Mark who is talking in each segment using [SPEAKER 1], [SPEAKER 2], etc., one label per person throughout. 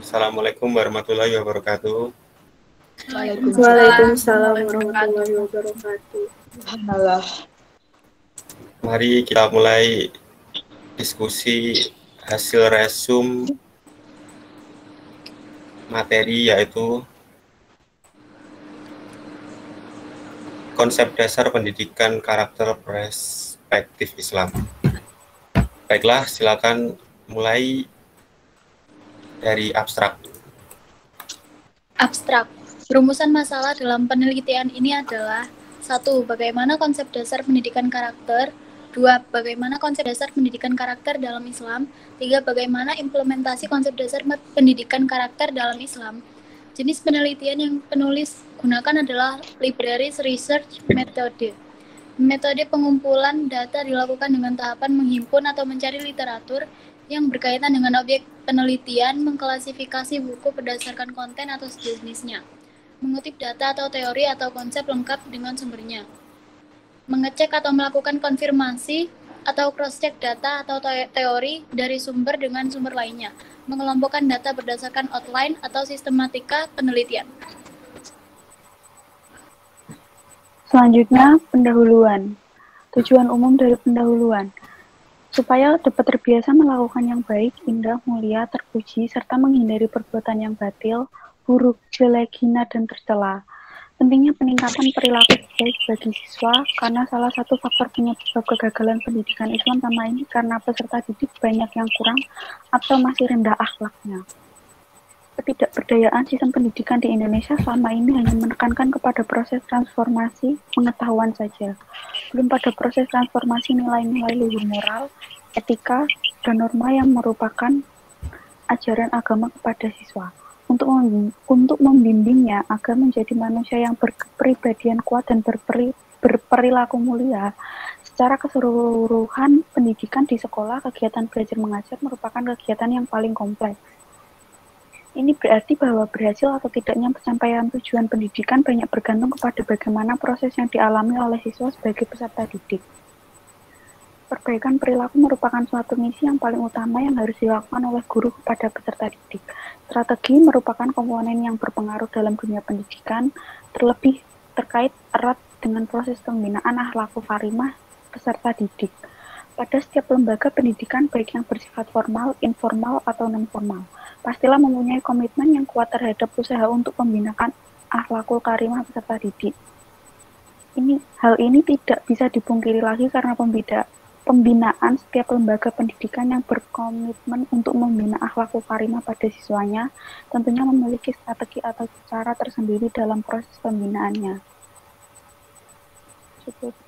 [SPEAKER 1] Assalamualaikum warahmatullahi wabarakatuh.
[SPEAKER 2] Waalaikumsalam warahmatullahi wabarakatuh.
[SPEAKER 3] Alhamdulillah.
[SPEAKER 1] Mari kita mulai diskusi hasil resum materi, yaitu konsep dasar pendidikan karakter perspektif Islam. Baiklah, silakan mulai dari abstrak.
[SPEAKER 4] Abstrak. Rumusan masalah dalam penelitian ini adalah 1. Bagaimana konsep dasar pendidikan karakter. 2. Bagaimana konsep dasar pendidikan karakter dalam Islam. 3. Bagaimana implementasi konsep dasar pendidikan karakter dalam Islam. Jenis penelitian yang penulis gunakan adalah Libraries Research Method. Metode pengumpulan data dilakukan dengan tahapan menghimpun atau mencari literatur yang berkaitan dengan objek penelitian, mengklasifikasi buku berdasarkan konten atau sejenisnya, mengutip data atau teori atau konsep lengkap dengan sumbernya, mengecek atau melakukan konfirmasi atau cross-check data atau teori dari sumber dengan sumber lainnya, mengelompokkan data berdasarkan outline atau sistematika penelitian.
[SPEAKER 5] Selanjutnya, pendahuluan. Tujuan umum dari pendahuluan. Supaya dapat terbiasa melakukan yang baik, indah, mulia, terpuji, serta menghindari perbuatan yang batil, buruk, jelek, hina, dan tercela. Pentingnya peningkatan perilaku baik bagi siswa, karena salah satu faktor penyebab kegagalan pendidikan Islam selama ini karena peserta didik banyak yang kurang atau masih rendah akhlaknya. Ketidakberdayaan sistem pendidikan di Indonesia selama ini hanya menekankan kepada proses transformasi pengetahuan saja, belum pada proses transformasi nilai-nilai luhur moral, etika, dan norma yang merupakan ajaran agama kepada siswa. Untuk membimbingnya agar menjadi manusia yang berkepribadian kuat dan berperilaku mulia. Secara keseluruhan, pendidikan di sekolah, kegiatan belajar mengajar merupakan kegiatan yang paling kompleks. Ini berarti bahwa berhasil atau tidaknya pencapaian tujuan pendidikan banyak bergantung kepada bagaimana proses yang dialami oleh siswa sebagai peserta didik. Perbaikan perilaku merupakan suatu misi yang paling utama yang harus dilakukan oleh guru kepada peserta didik. Strategi merupakan komponen yang berpengaruh dalam dunia pendidikan, terlebih terkait erat dengan proses pembinaan akhlakul karimah peserta didik. Pada setiap lembaga pendidikan, baik yang bersifat formal, informal, atau non-formal, pastilah mempunyai komitmen yang kuat terhadap usaha untuk pembinaan akhlakul karimah peserta didik. Hal ini tidak bisa dipungkiri lagi karena pembinaan setiap lembaga pendidikan yang berkomitmen untuk membina akhlakul karimah pada siswanya tentunya memiliki strategi atau cara tersendiri dalam proses pembinaannya. Cukup.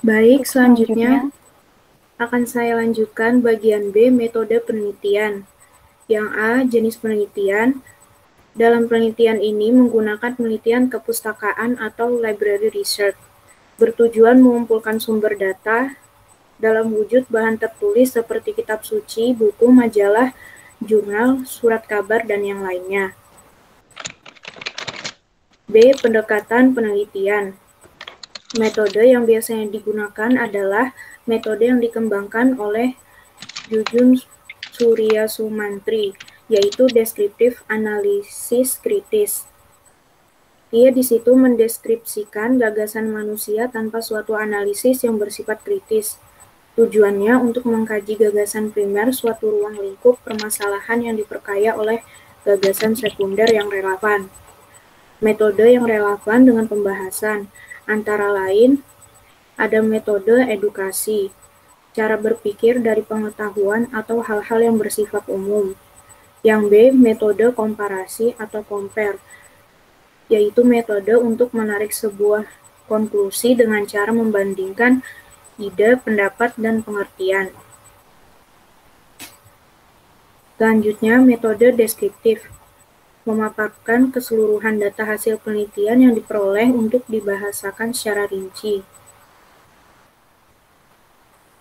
[SPEAKER 2] Baik, selanjutnya akan saya lanjutkan bagian B, metode penelitian. Yang A, jenis penelitian. Dalam penelitian ini menggunakan penelitian kepustakaan atau library research, bertujuan mengumpulkan sumber data dalam wujud bahan tertulis seperti kitab suci, buku, majalah, jurnal, surat kabar, dan yang lainnya. B, pendekatan penelitian. Metode yang biasanya digunakan adalah metode yang dikembangkan oleh Jujun Surya Sumantri, yaitu deskriptif analisis kritis. Dia di situ mendeskripsikan gagasan manusia tanpa suatu analisis yang bersifat kritis. Tujuannya untuk mengkaji gagasan primer suatu ruang lingkup permasalahan yang diperkaya oleh gagasan sekunder yang relevan. Metode yang relevan dengan pembahasan antara lain ada metode edukasi, cara berpikir dari pengetahuan atau hal-hal yang bersifat umum. Yang B, metode komparasi atau compare, yaitu metode untuk menarik sebuah konklusi dengan cara membandingkan ide, pendapat, dan pengertian. Selanjutnya, metode deskriptif, memaparkan keseluruhan data hasil penelitian yang diperoleh untuk dibahasakan secara rinci.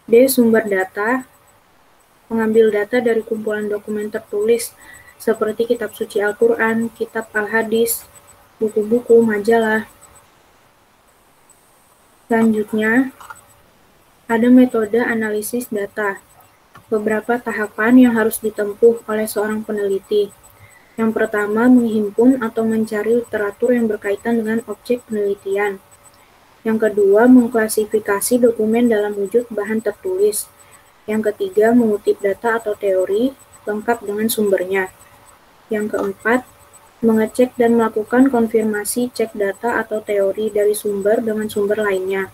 [SPEAKER 2] D. Sumber data, mengambil data dari kumpulan dokumen tertulis seperti kitab suci Al-Quran, kitab Al-Hadis, buku-buku, majalah. Selanjutnya, ada metode analisis data, beberapa tahapan yang harus ditempuh oleh seorang peneliti. Yang pertama, menghimpun atau mencari literatur yang berkaitan dengan objek penelitian. Yang kedua, mengklasifikasi dokumen dalam wujud bahan tertulis. Yang ketiga, mengutip data atau teori lengkap dengan sumbernya. Yang keempat, mengecek dan melakukan konfirmasi cek data atau teori dari sumber dengan sumber lainnya.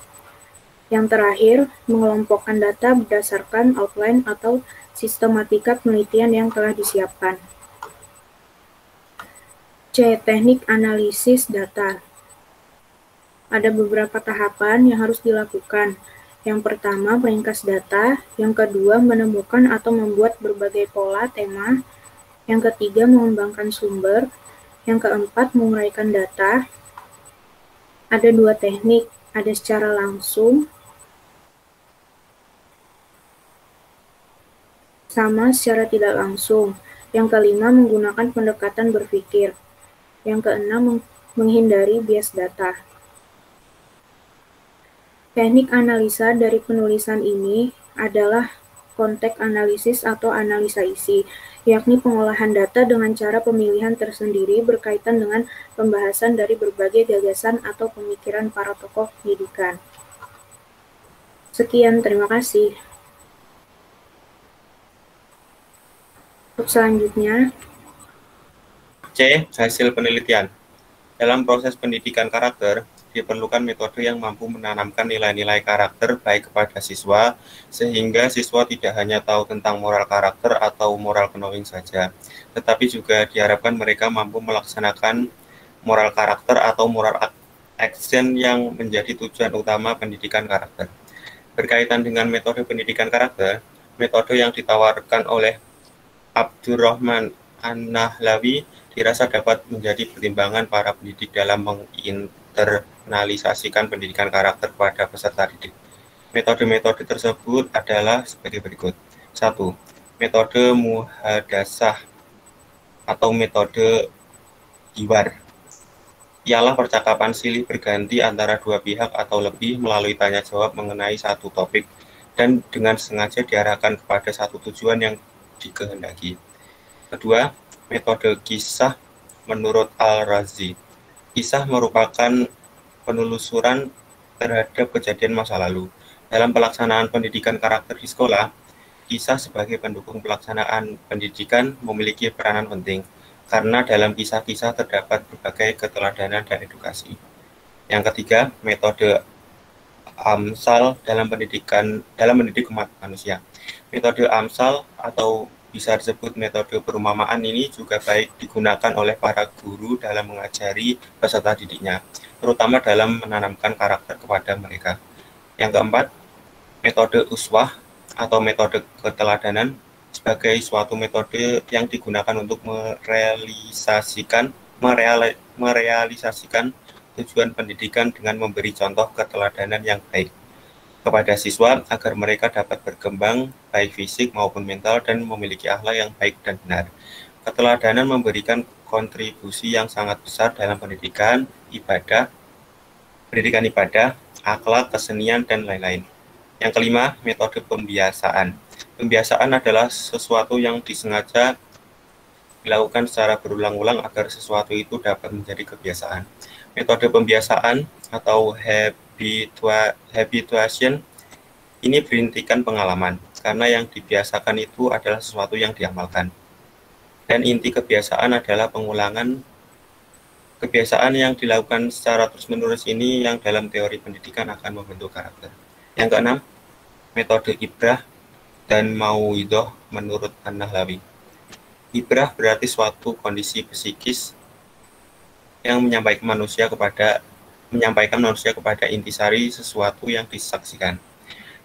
[SPEAKER 2] Yang terakhir, mengelompokkan data berdasarkan outline atau sistematika penelitian yang telah disiapkan. C. Teknik analisis data. Ada beberapa tahapan yang harus dilakukan. Yang pertama, meringkas data. Yang kedua, menemukan atau membuat berbagai pola tema. Yang ketiga, mengembangkan sumber. Yang keempat, menguraikan data. Ada dua teknik, ada secara langsung sama secara tidak langsung. Yang kelima, menggunakan pendekatan berpikir. Yang keenam, menghindari bias data. Teknik analisa dari penulisan ini adalah konteks analisis atau analisa isi, yakni pengolahan data dengan cara pemilihan tersendiri berkaitan dengan pembahasan dari berbagai gagasan atau pemikiran para tokoh pendidikan. Sekian, terima kasih. Untuk selanjutnya,
[SPEAKER 1] C. Hasil penelitian. Dalam proses pendidikan karakter, diperlukan metode yang mampu menanamkan nilai-nilai karakter baik kepada siswa, sehingga siswa tidak hanya tahu tentang moral karakter atau moral knowing saja, tetapi juga diharapkan mereka mampu melaksanakan moral karakter atau moral action yang menjadi tujuan utama pendidikan karakter. Berkaitan dengan metode pendidikan karakter, metode yang ditawarkan oleh Abdurrahman An-Nahlawi dirasa dapat menjadi pertimbangan para pendidik dalam menginternalisasikan pendidikan karakter kepada peserta didik. Metode-metode tersebut adalah sebagai berikut. 1. Metode muhadasah atau metode hiwar. Ialah percakapan silih berganti antara dua pihak atau lebih melalui tanya jawab mengenai satu topik dan dengan sengaja diarahkan kepada satu tujuan yang dikehendaki. Kedua, metode kisah menurut Al-Razi. Kisah merupakan penelusuran terhadap kejadian masa lalu. Dalam pelaksanaan pendidikan karakter di sekolah, kisah sebagai pendukung pelaksanaan pendidikan memiliki peranan penting, karena dalam kisah-kisah terdapat berbagai keteladanan dan edukasi. Yang ketiga, metode Amsal dalam mendidik umat manusia. Metode Amsal atau bisa disebut metode perumpamaan ini juga baik digunakan oleh para guru dalam mengajari peserta didiknya, terutama dalam menanamkan karakter kepada mereka. Yang keempat, metode uswah atau metode keteladanan sebagai suatu metode yang digunakan untuk merealisasikan tujuan pendidikan dengan memberi contoh keteladanan yang baik kepada siswa agar mereka dapat berkembang baik fisik maupun mental dan memiliki akhlak yang baik dan benar. Keteladanan memberikan kontribusi yang sangat besar dalam pendidikan ibadah, akhlak, kesenian, dan lain-lain. Yang kelima, metode pembiasaan. Pembiasaan adalah sesuatu yang disengaja dilakukan secara berulang-ulang agar sesuatu itu dapat menjadi kebiasaan. Metode pembiasaan atau habituation ini berintikan pengalaman, karena yang dibiasakan itu adalah sesuatu yang diamalkan. Dan inti kebiasaan adalah pengulangan kebiasaan yang dilakukan secara terus-menerus ini yang dalam teori pendidikan akan membentuk karakter. Yang keenam, metode ibrah dan mauidhah menurut An-Nahlawi. Ibrah berarti suatu kondisi psikis yang menyampaikan manusia kepada intisari sesuatu yang disaksikan,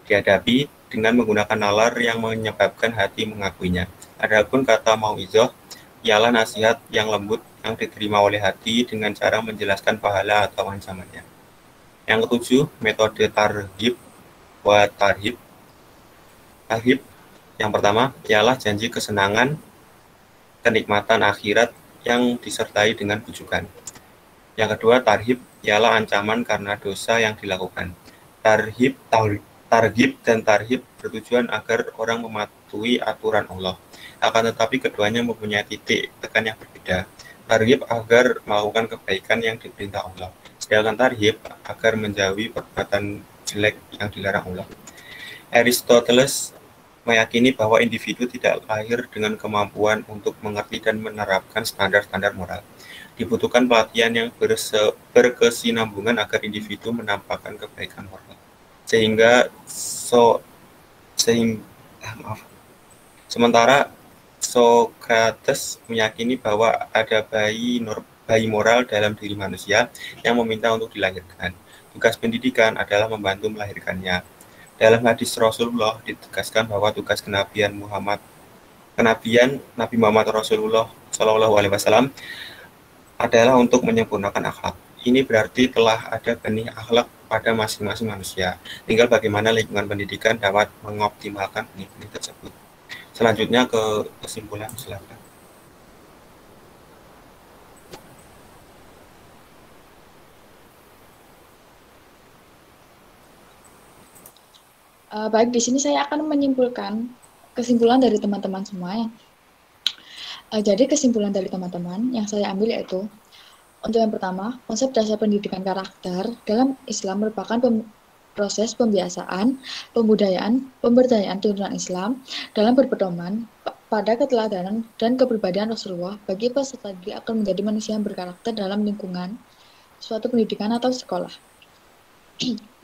[SPEAKER 1] dihadapi dengan menggunakan nalar yang menyebabkan hati mengakuinya. Adapun kata mauidhah ialah nasihat yang lembut yang diterima oleh hati dengan cara menjelaskan pahala atau ancamannya. Yang ketujuh, metode targhib wa tarhib. Tarhib yang pertama ialah janji kesenangan, kenikmatan akhirat yang disertai dengan bujukan. Yang kedua, tarhib ialah ancaman karena dosa yang dilakukan. Targhib dan tarhib bertujuan agar orang mematuhi aturan Allah. Akan tetapi keduanya mempunyai titik tekan yang berbeda. Targhib agar melakukan kebaikan yang diperintah Allah, sedangkan tarhib agar menjauhi perbuatan jelek yang dilarang Allah. Aristoteles meyakini bahwa individu tidak lahir dengan kemampuan untuk mengerti dan menerapkan standar-standar moral. Dibutuhkan pelatihan yang berkesinambungan agar individu menampakkan kebaikan moral. Sementara Socrates meyakini bahwa ada bayi moral dalam diri manusia yang meminta untuk dilahirkan. Tugas pendidikan adalah membantu melahirkannya. Dalam hadis Rasulullah ditegaskan bahwa tugas kenabian Nabi Muhammad Rasulullah SAW adalah untuk menyempurnakan akhlak. Ini berarti telah ada benih akhlak pada masing-masing manusia. Tinggal bagaimana lingkungan pendidikan dapat mengoptimalkan benih-benih tersebut. Selanjutnya ke kesimpulan, silakan.
[SPEAKER 3] Baik, di sini saya akan menyimpulkan kesimpulan dari teman-teman semua. Jadi kesimpulan dari teman-teman yang saya ambil yaitu, untuk yang pertama, konsep dasar pendidikan karakter dalam Islam merupakan proses pembiasaan, pemberdayaan turunan Islam dalam berpedoman pada keteladanan dan kepribadian Rasulullah bagi peserta didik akan menjadi manusia yang berkarakter dalam lingkungan suatu pendidikan atau sekolah,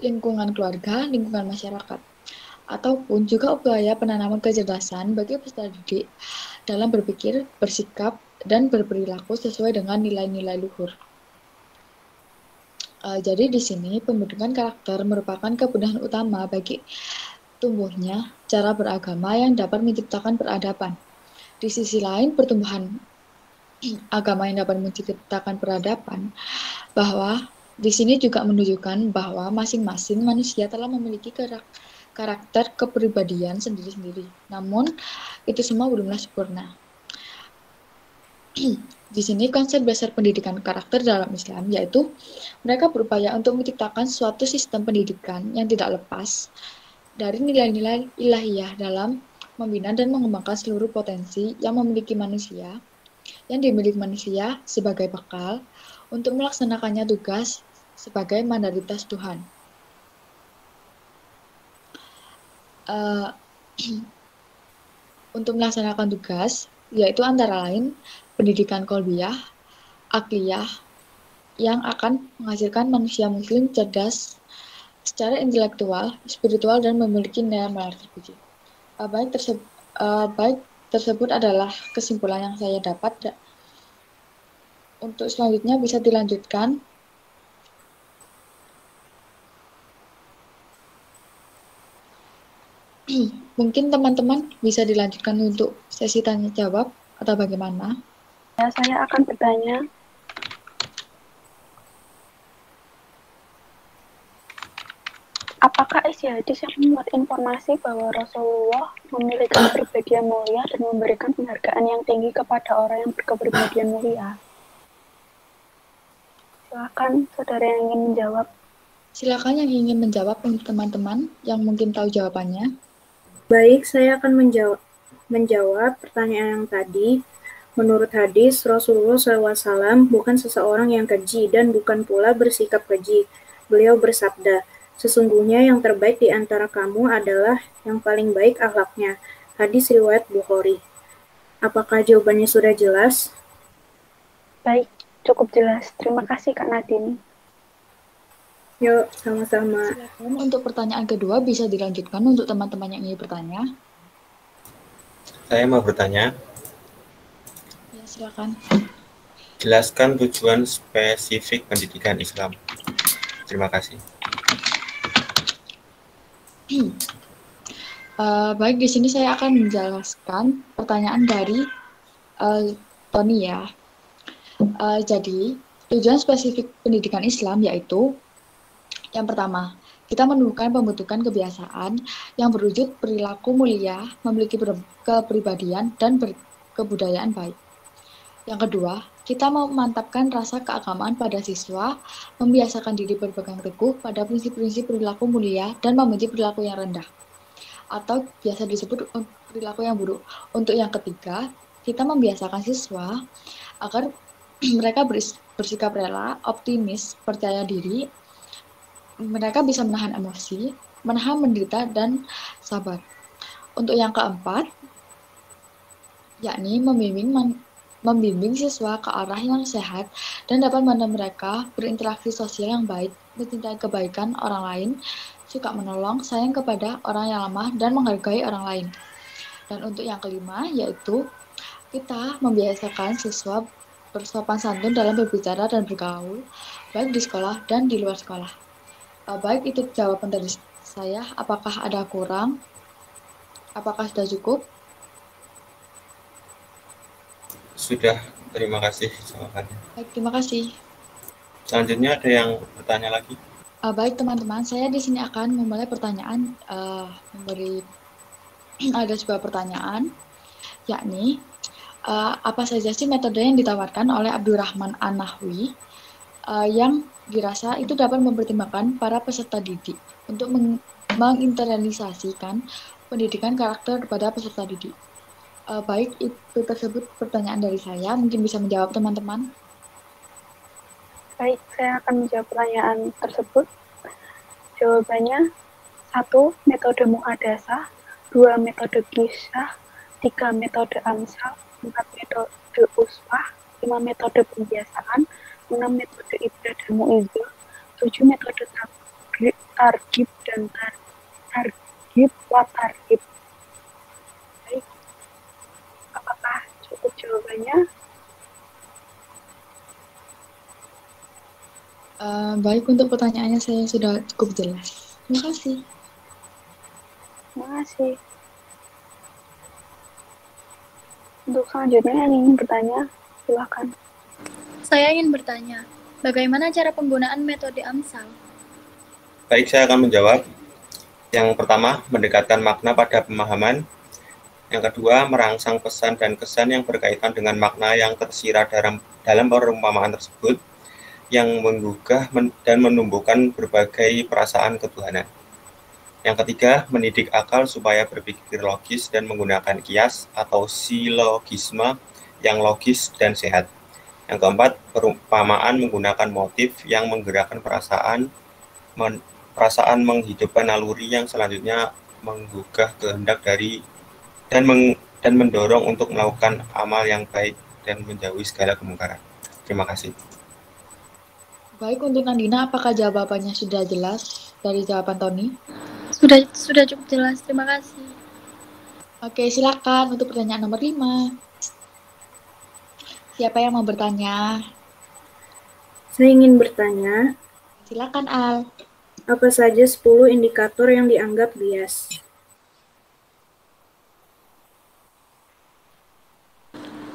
[SPEAKER 3] lingkungan keluarga, lingkungan masyarakat, ataupun juga upaya penanaman kecerdasan bagi peserta didik dalam berpikir, bersikap, dan berperilaku sesuai dengan nilai-nilai luhur. Jadi di sini pembentukan karakter merupakan kebutuhan utama bagi tumbuhnya cara beragama yang dapat menciptakan peradaban. Di sisi lain, pertumbuhan agama yang dapat menciptakan peradaban, bahwa di sini juga menunjukkan bahwa masing-masing manusia telah memiliki karakter kepribadian sendiri-sendiri. Namun, itu semua belumlah sempurna. Di sini konsep dasar pendidikan karakter dalam Islam yaitu mereka berupaya untuk menciptakan suatu sistem pendidikan yang tidak lepas dari nilai-nilai ilahiyah dalam membina dan mengembangkan seluruh potensi yang dimiliki manusia sebagai bekal untuk melaksanakannya tugas sebagai mandaritas Tuhan. Untuk melaksanakan tugas yaitu antara lain pendidikan kolbiyah, akliyah, yang akan menghasilkan manusia muslim cerdas secara intelektual, spiritual, dan memiliki nilai moral terpuji. Baik tersebut adalah kesimpulan yang saya dapat. Untuk selanjutnya bisa dilanjutkan. Mungkin teman-teman bisa dilanjutkan untuk sesi tanya jawab atau bagaimana?
[SPEAKER 5] Ya, saya akan bertanya. Apakah isi hadis yang memuat informasi bahwa Rasulullah memiliki kepribadian mulia dan memberikan penghargaan yang tinggi kepada orang yang berkepribadian mulia? Silakan saudara yang ingin menjawab.
[SPEAKER 3] Silakan yang ingin menjawab untuk teman-teman yang mungkin tahu jawabannya.
[SPEAKER 2] Baik, saya akan menjawab pertanyaan yang tadi. Menurut hadis, Rasulullah SAW bukan seseorang yang keji dan bukan pula bersikap keji. Beliau bersabda, sesungguhnya yang terbaik di antara kamu adalah yang paling baik akhlaknya. Hadis riwayat Bukhari. Apakah jawabannya sudah jelas?
[SPEAKER 5] Baik, cukup jelas. Terima kasih Kak Nadine.
[SPEAKER 2] Yuk, sama-sama.
[SPEAKER 3] Silakan untuk pertanyaan kedua bisa dilanjutkan untuk teman-teman yang ingin bertanya.
[SPEAKER 1] Saya mau bertanya.
[SPEAKER 3] Ya, silakan.
[SPEAKER 1] Jelaskan tujuan spesifik pendidikan Islam. Terima kasih.
[SPEAKER 3] Baik, di sini saya akan menjelaskan pertanyaan dari Tony ya. Jadi, tujuan spesifik pendidikan Islam yaitu yang pertama, kita menemukan pembentukan kebiasaan yang berwujud perilaku mulia, memiliki kepribadian dan kebudayaan baik. Yang kedua, kita memantapkan rasa keagamaan pada siswa, membiasakan diri berpegang teguh pada prinsip-prinsip perilaku mulia dan membenci perilaku yang rendah. atau biasa disebut perilaku yang buruk. Untuk yang ketiga, kita membiasakan siswa agar mereka bersikap rela, optimis, percaya diri, mereka bisa menahan emosi, menahan menderita, dan sabar. Untuk yang keempat, yakni membimbing siswa ke arah yang sehat dan dapat membantu mereka berinteraksi sosial yang baik, mencintai kebaikan orang lain, suka menolong, sayang kepada orang yang lemah, dan menghargai orang lain. Dan untuk yang kelima, yaitu kita membiasakan siswa bersopan santun dalam berbicara dan bergaul, baik di sekolah dan di luar sekolah. Baik, itu jawaban dari saya. Apakah ada kurang? Apakah sudah cukup?
[SPEAKER 1] Sudah, terima kasih jawabannya.
[SPEAKER 3] Baik, terima kasih.
[SPEAKER 1] Selanjutnya ada yang bertanya lagi?
[SPEAKER 3] Baik teman-teman, saya di sini akan memulai pertanyaan, ada sebuah pertanyaan, yakni apa saja sih metode yang ditawarkan oleh Abdurrahman An-Nahwi yang dirasa itu dapat mempertimbangkan para peserta didik untuk menginternalisasikan pendidikan karakter pada peserta didik. Baik, itu tersebut pertanyaan dari saya. Mungkin bisa menjawab teman-teman.
[SPEAKER 5] Baik, saya akan menjawab pertanyaan tersebut. Jawabannya 1. Metode muhadasah, 2. Metode kisah, 3. Metode amsal, 4. Metode uswah, 5. Metode pembiasaan, 6. Metode ibdah dan mu'idzah, 7. Metode targhib dan targhib wa tarhib. Baik, apakah cukup jawabannya?
[SPEAKER 3] Baik, untuk pertanyaannya saya sudah cukup jelas. Terima kasih.
[SPEAKER 5] Terima kasih. Untuk selanjutnya yang ingin bertanya, silakan.
[SPEAKER 4] Saya ingin bertanya, bagaimana cara penggunaan metode AMSAL?
[SPEAKER 1] Baik, saya akan menjawab. Yang pertama, mendekatkan makna pada pemahaman. Yang kedua, merangsang pesan dan kesan yang berkaitan dengan makna yang tersirat dalam perumpamaan tersebut, yang menggugah dan menumbuhkan berbagai perasaan ketuhanan. Yang ketiga, mendidik akal supaya berpikir logis dan menggunakan kias atau silogisme yang logis dan sehat. Yang keempat, perumpamaan menggunakan motif yang menggerakkan perasaan menghidupkan naluri yang selanjutnya menggugah kehendak dari dan mendorong untuk melakukan amal yang baik dan menjauhi segala kemungkaran. Terima kasih.
[SPEAKER 3] Baik, untuk Nandina, apakah jawabannya sudah jelas dari jawaban Tony?
[SPEAKER 4] Sudah cukup jelas, terima kasih.
[SPEAKER 3] Oke, silakan untuk pertanyaan nomor 5. Siapa yang mau bertanya?
[SPEAKER 2] Saya ingin bertanya,
[SPEAKER 3] Silakan, Al.
[SPEAKER 2] apa saja 10 indikator yang dianggap bias?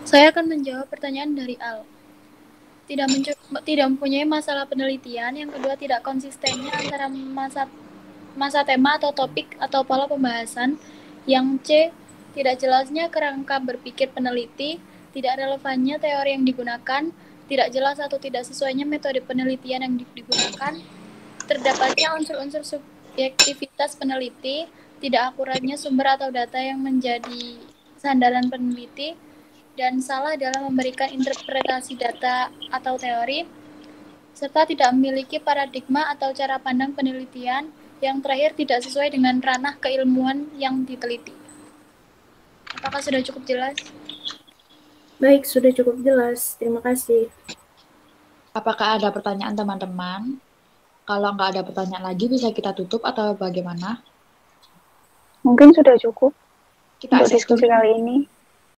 [SPEAKER 4] Saya akan menjawab pertanyaan dari Al. Tidak mempunyai masalah penelitian. Yang kedua, tidak konsistennya antara masa tema atau topik atau pola pembahasan. Yang C, tidak jelasnya kerangka berpikir peneliti, tidak relevannya teori yang digunakan, tidak jelas atau tidak sesuainya metode penelitian yang digunakan, terdapatnya unsur-unsur subjektivitas peneliti, tidak akuratnya sumber atau data yang menjadi sandaran peneliti, dan salah dalam memberikan interpretasi data atau teori, serta tidak memiliki paradigma atau cara pandang penelitian. Yang terakhir, tidak sesuai dengan ranah keilmuan yang diteliti. Apakah sudah cukup jelas?
[SPEAKER 2] Baik, sudah cukup jelas. Terima kasih.
[SPEAKER 3] Apakah ada pertanyaan teman-teman? Kalau nggak ada pertanyaan lagi, bisa kita tutup atau bagaimana?
[SPEAKER 5] Mungkin sudah cukup
[SPEAKER 3] Kita
[SPEAKER 5] untuk diskusi kali ini.